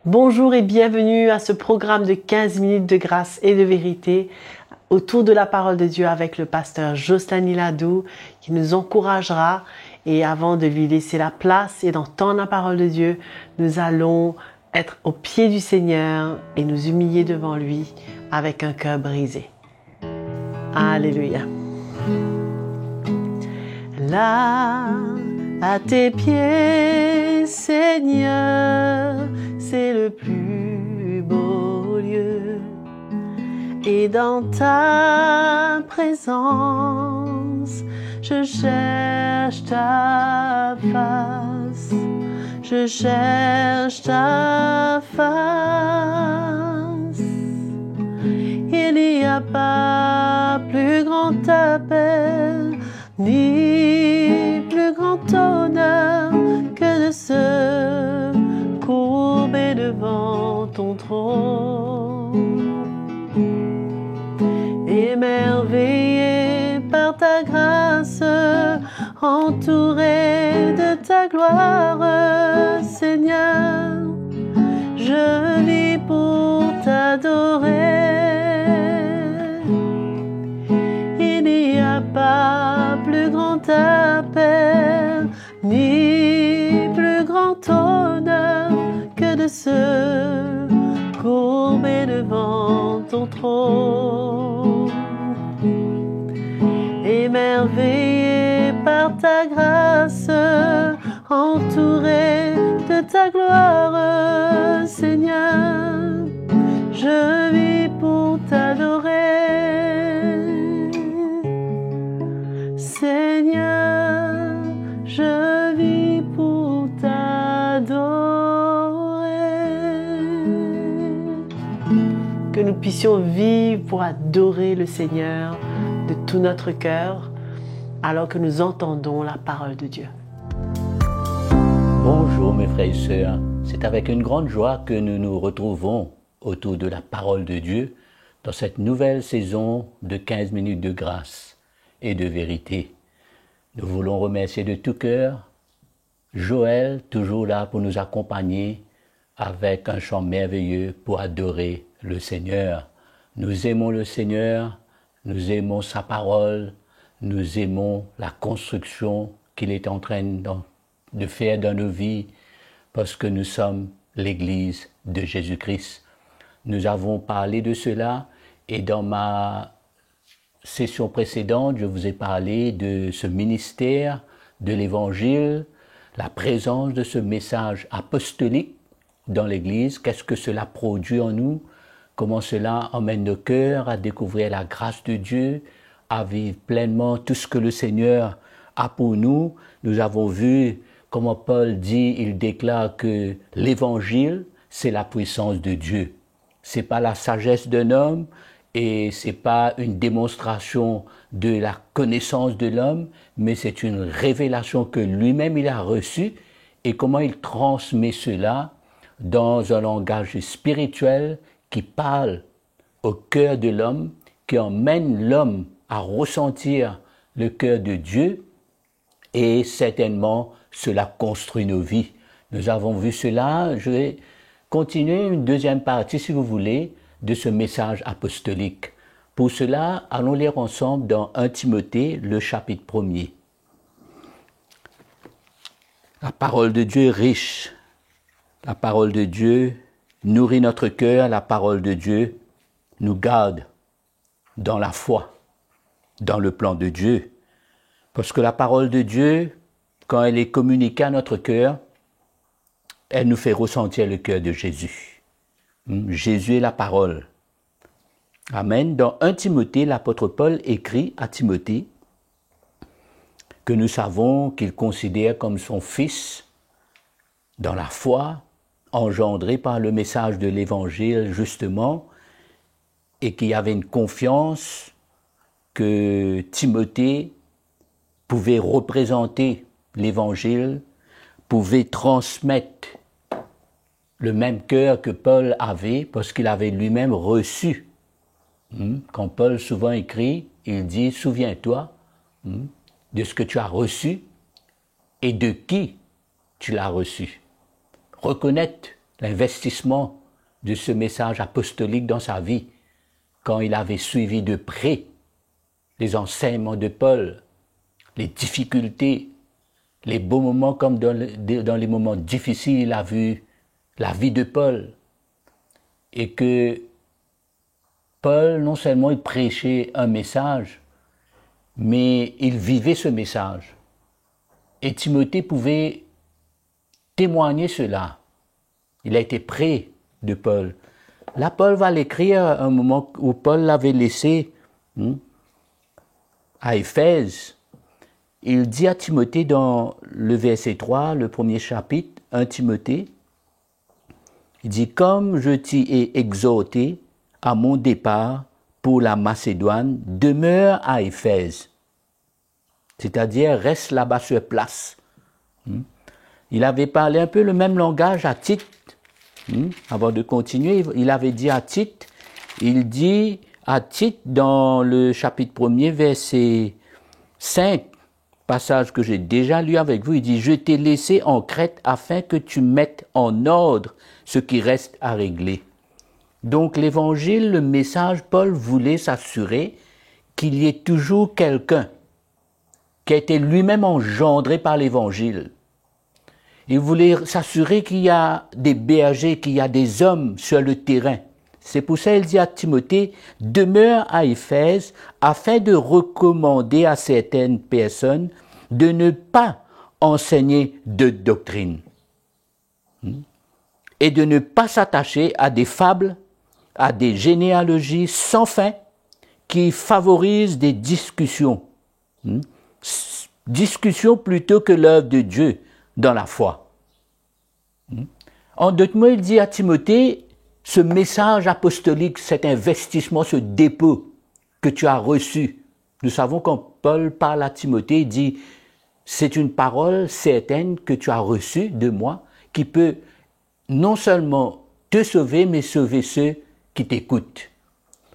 Bonjour et bienvenue à ce programme de 15 minutes de grâce et de vérité autour de la parole de Dieu avec le pasteur Jocelyn Ladou qui nous encouragera. Et avant de lui laisser la place et d'entendre la parole de Dieu, nous allons être au pied du Seigneur et nous humilier devant lui avec un cœur brisé. Alléluia. Là, à tes pieds, Seigneur, c'est le plus beau lieu. Et dans ta présence, je cherche ta face. Je cherche ta face. Il n'y a pas plus grand appel, ni plus grand honneur que de se courber devant ton trône. Émerveillé par ta grâce, entouré de ta gloire, Seigneur, je vis pour t'adorer. Il n'y a pas plus grand appel, ni plus grand honneur que de se courber devant ton trône. Émerveillé par ta grâce, entouré de ta gloire, Seigneur, je vis pour t'adorer. Seigneur, je vis pour t'adorer. Que nous puissions vivre pour adorer le Seigneur de tout notre cœur alors que nous entendons la parole de Dieu. Bonjour mes frères et sœurs, c'est avec une grande joie que nous nous retrouvons autour de la parole de Dieu dans cette nouvelle saison de 15 minutes de grâce et de vérité. Nous voulons remercier de tout cœur Joël, toujours là pour nous accompagner avec un chant merveilleux pour adorer le Seigneur. Nous aimons le Seigneur, nous aimons sa parole, nous aimons la construction qu'il est en train de faire dans nos vies parce que nous sommes l'Église de Jésus-Christ. Nous avons parlé de cela et dans ma session précédente, je vous ai parlé de ce ministère de l'Évangile, la présence de ce message apostolique dans l'Église, qu'est-ce que cela produit en nous, comment cela emmène nos cœurs à découvrir la grâce de Dieu, à vivre pleinement tout ce que le Seigneur a pour nous. Nous avons vu comment Paul dit, il déclare que l'Évangile, c'est la puissance de Dieu. C'est pas la sagesse d'un homme et c'est pas une démonstration de la connaissance de l'homme, mais c'est une révélation que lui-même il a reçue et comment il transmet cela dans un langage spirituel qui parle au cœur de l'homme, qui emmène l'homme à ressentir le cœur de Dieu et certainement cela construit nos vies. Nous avons vu cela, je vais continuer une deuxième partie si vous voulez de ce message apostolique. Pour cela, allons lire ensemble dans 1 Timothée, le chapitre 1er. La parole de Dieu est riche. La parole de Dieu nourrit notre cœur, la parole de Dieu nous garde dans la foi, dans le plan de Dieu. Parce que la parole de Dieu, quand elle est communiquée à notre cœur, elle nous fait ressentir le cœur de Jésus. Jésus est la parole. Amen. Dans 1 Timothée, l'apôtre Paul écrit à Timothée que nous savons qu'il considère comme son fils dans la foi, engendré par le message de l'Évangile justement, et qu'il y avait une confiance que Timothée pouvait représenter l'Évangile, pouvait transmettre le même cœur que Paul avait, parce qu'il avait lui-même reçu. Quand Paul souvent écrit, il dit « Souviens-toi de ce que tu as reçu et de qui tu l'as reçu. » Reconnaître l'investissement de ce message apostolique dans sa vie, quand il avait suivi de près les enseignements de Paul, les difficultés, les beaux moments comme dans les moments difficiles, il a vu la vie de Paul. Et que Paul, non seulement il prêchait un message, mais il vivait ce message. Et Timothée pouvait témoigner cela. Il a été près de Paul. Là, Paul va l'écrire à un moment où Paul l'avait laissé à Éphèse. Il dit à Timothée dans le verset 3, le premier chapitre, 1 Timothée, il dit « Comme je t'y ai exhorté à mon départ pour la Macédoine, demeure à Éphèse. » C'est-à-dire, reste là-bas sur place. Il avait parlé un peu le même langage à Tite. Avant de continuer, il avait dit à Tite, il dit à Tite dans le chapitre 1er, verset 5, passage que j'ai déjà lu avec vous, il dit « Je t'ai laissé en Crète afin que tu mettes en ordre ce qui reste à régler. » Donc l'évangile, le message, Paul voulait s'assurer qu'il y ait toujours quelqu'un qui a été lui-même engendré par l'évangile. Il voulait s'assurer qu'il y a des bergers, qu'il y a des hommes sur le terrain. C'est pour ça qu'il dit à Timothée, demeure à Éphèse afin de recommander à certaines personnes de ne pas enseigner de doctrine et de ne pas s'attacher à des fables, à des généalogies sans fin qui favorisent des discussions. Discussions plutôt que l'œuvre de Dieu dans la foi. En d'autres mots, il dit à Timothée, ce message apostolique, cet investissement, ce dépôt que tu as reçu. Nous savons quand Paul parle à Timothée, il dit, c'est une parole certaine que tu as reçue de moi, qui peut non seulement te sauver, mais sauver ceux qui t'écoutent.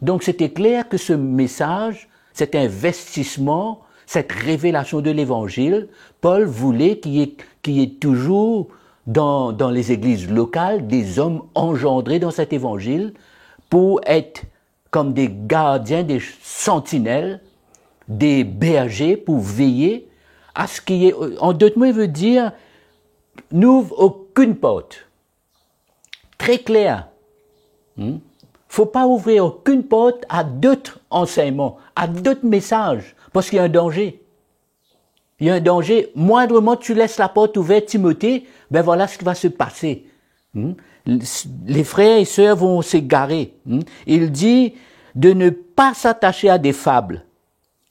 Donc c'était clair que ce message, cet investissement, cette révélation de l'évangile, Paul voulait qu'il y ait toujours dans les églises locales des hommes engendrés dans cet évangile pour être comme des gardiens, des sentinelles, des bergers pour veiller à ce qui est... En d'autres mots, il veut dire, n'ouvre aucune porte. Très clair. Faut pas ouvrir aucune porte à d'autres enseignements, à d'autres messages, parce qu'il y a un danger. Il y a un danger. Moindrement tu laisses la porte ouverte, Timothée, ben voilà ce qui va se passer. Les frères et sœurs vont s'égarer. Il dit de ne pas s'attacher à des fables,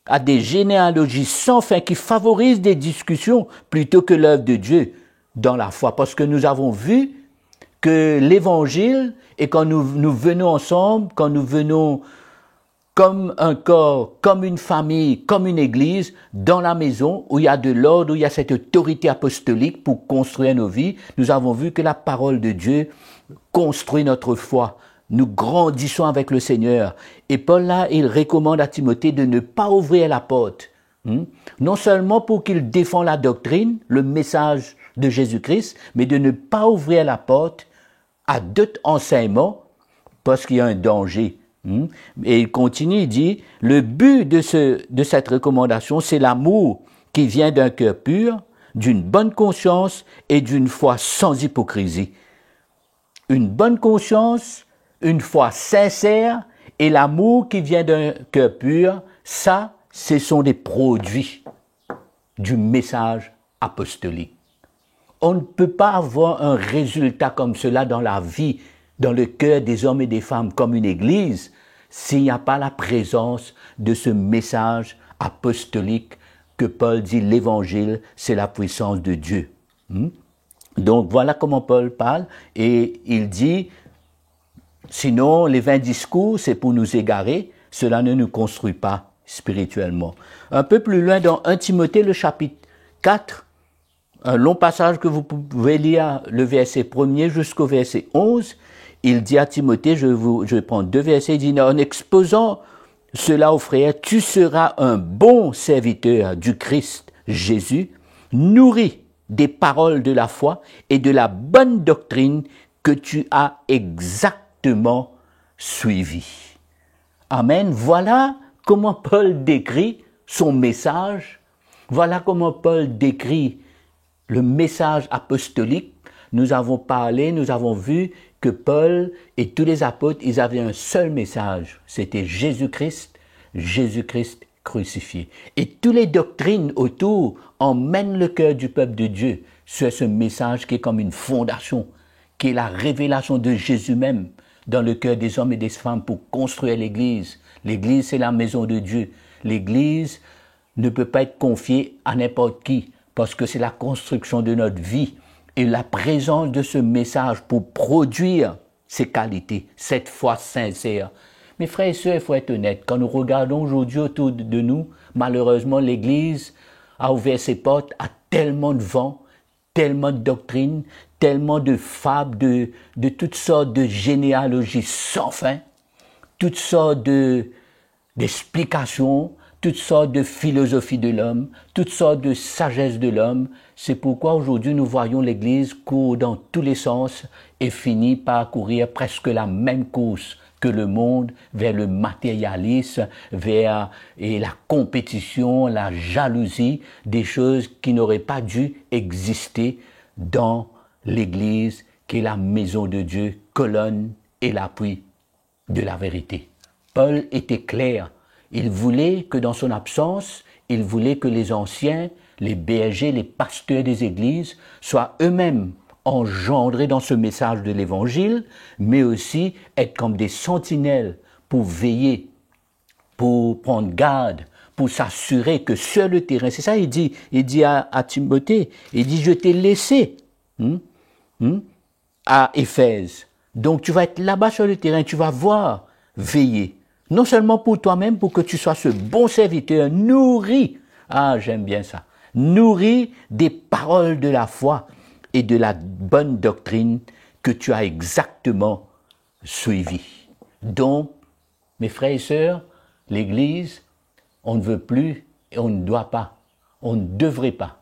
à des généalogies sans fin qui favorisent des discussions plutôt que l'œuvre de Dieu dans la foi. Parce que nous avons vu que l'évangile, et quand nous venons ensemble, quand nous venons comme un corps, comme une famille, comme une église, dans la maison où il y a de l'ordre, où il y a cette autorité apostolique pour construire nos vies, nous avons vu que la parole de Dieu construit notre foi. Nous grandissons avec le Seigneur. Et Paul là, il recommande à Timothée de ne pas ouvrir la porte. Non seulement pour qu'il défende la doctrine, le message de Jésus-Christ, mais de ne pas ouvrir la porte à d'autres enseignements, parce qu'il y a un danger. Et il continue, il dit, le but de cette recommandation, c'est l'amour qui vient d'un cœur pur, d'une bonne conscience et d'une foi sans hypocrisie. Une bonne conscience, une foi sincère et l'amour qui vient d'un cœur pur, ça, ce sont des produits du message apostolique. On ne peut pas avoir un résultat comme cela dans la vie, dans le cœur des hommes et des femmes comme une église, s'il n'y a pas la présence de ce message apostolique que Paul dit, l'évangile, c'est la puissance de Dieu. Donc voilà comment Paul parle, et il dit, sinon les vains discours, c'est pour nous égarer, cela ne nous construit pas spirituellement. Un peu plus loin dans 1 Timothée, le chapitre 4, un long passage que vous pouvez lire, le verset 1er jusqu'au verset 11, il dit à Timothée, je vais prendre 2 versets, il dit, en exposant cela aux frères, tu seras un bon serviteur du Christ Jésus, nourri des paroles de la foi et de la bonne doctrine que tu as exactement suivi. Amen. Voilà comment Paul décrit son message. Voilà comment Paul décrit le message apostolique. Nous avons parlé, nous avons vu que Paul et tous les apôtres, ils avaient un seul message. C'était Jésus-Christ, Jésus-Christ crucifié. Et toutes les doctrines autour emmènent le cœur du peuple de Dieu sur ce message qui est comme une fondation, qui est la révélation de Jésus même dans le cœur des hommes et des femmes pour construire l'Église. L'Église, c'est la maison de Dieu. L'Église ne peut pas être confiée à n'importe qui parce que c'est la construction de notre vie et la présence de ce message pour produire ces qualités, cette foi sincère. Mes frères et sœurs, il faut être honnête. Quand nous regardons aujourd'hui autour de nous, malheureusement, l'Église a ouvert ses portes à tellement de vents, tellement de doctrines, tellement de fables, de toutes sortes de généalogies sans fin, toutes sortes d'explications, toutes sortes de philosophies de l'homme, toutes sortes de sagesse de l'homme. C'est pourquoi aujourd'hui nous voyons l'Église courir dans tous les sens et finit par courir presque la même course que le monde vers le matérialisme, vers la compétition, la jalousie, des choses qui n'auraient pas dû exister dans l'Église qui est la maison de Dieu, colonne et l'appui de la vérité. Paul était clair. Il voulait que dans son absence, il voulait que les anciens, les bergers, les pasteurs des églises soient eux-mêmes engendrés dans ce message de l'évangile, mais aussi être comme des sentinelles pour veiller, pour prendre garde, pour s'assurer que sur le terrain, c'est ça il dit à Timothée, il dit je t'ai laissé à Éphèse. Donc tu vas être là-bas sur le terrain, tu vas voir, veiller. Non seulement pour toi-même, pour que tu sois ce bon serviteur nourri, ah j'aime bien ça, nourri des paroles de la foi et de la bonne doctrine que tu as exactement suivie. Donc, mes frères et sœurs, l'Église, on ne veut plus et on ne doit pas, on ne devrait pas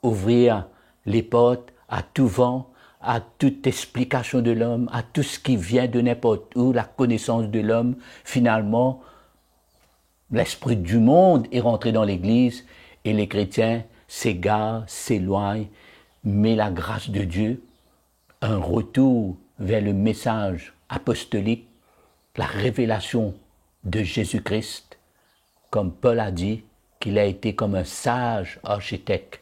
ouvrir les portes à tout vent, à toute explication de l'homme, à tout ce qui vient de n'importe où, la connaissance de l'homme. Finalement, l'esprit du monde est rentré dans l'Église et les chrétiens s'égarent, s'éloignent, mais la grâce de Dieu, un retour vers le message apostolique, la révélation de Jésus-Christ, comme Paul a dit, qu'il a été comme un sage architecte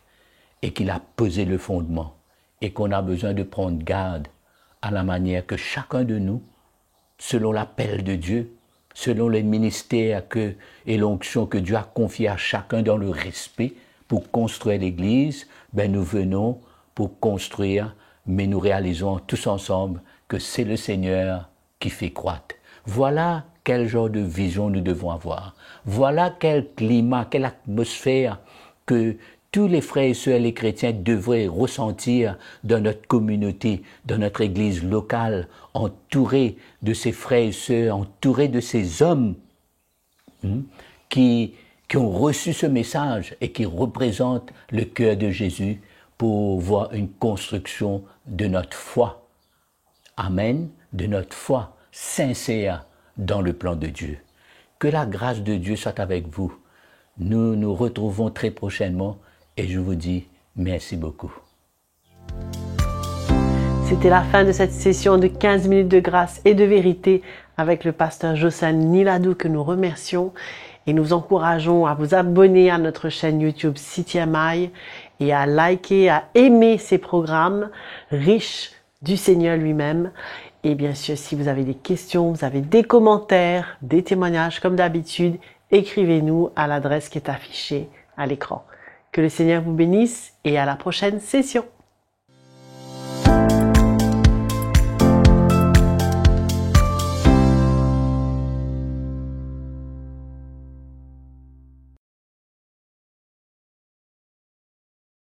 et qu'il a posé le fondement. Et qu'on a besoin de prendre garde à la manière que chacun de nous, selon l'appel de Dieu, selon les ministères et l'onction que Dieu a confié à chacun dans le respect pour construire l'Église, nous venons pour construire, mais nous réalisons tous ensemble que c'est le Seigneur qui fait croître. Voilà quel genre de vision nous devons avoir. Voilà quel climat, quelle atmosphère que tous les frères et sœurs, les chrétiens, devraient ressentir dans notre communauté, dans notre église locale, entourés de ces frères et sœurs, entourés de ces hommes qui ont reçu ce message et qui représentent le cœur de Jésus pour voir une construction de notre foi. Amen, de notre foi sincère dans le plan de Dieu. Que la grâce de Dieu soit avec vous. Nous nous retrouvons très prochainement. Et je vous dis merci beaucoup. C'était la fin de cette session de 15 minutes de grâce et de vérité avec le pasteur Jocelyn Niladou que nous remercions et nous encourageons à vous abonner à notre chaîne YouTube CTMI et à liker, à aimer ces programmes riches du Seigneur lui-même. Et bien sûr, si vous avez des questions, vous avez des commentaires, des témoignages comme d'habitude, écrivez-nous à l'adresse qui est affichée à l'écran. Que le Seigneur vous bénisse et à la prochaine session.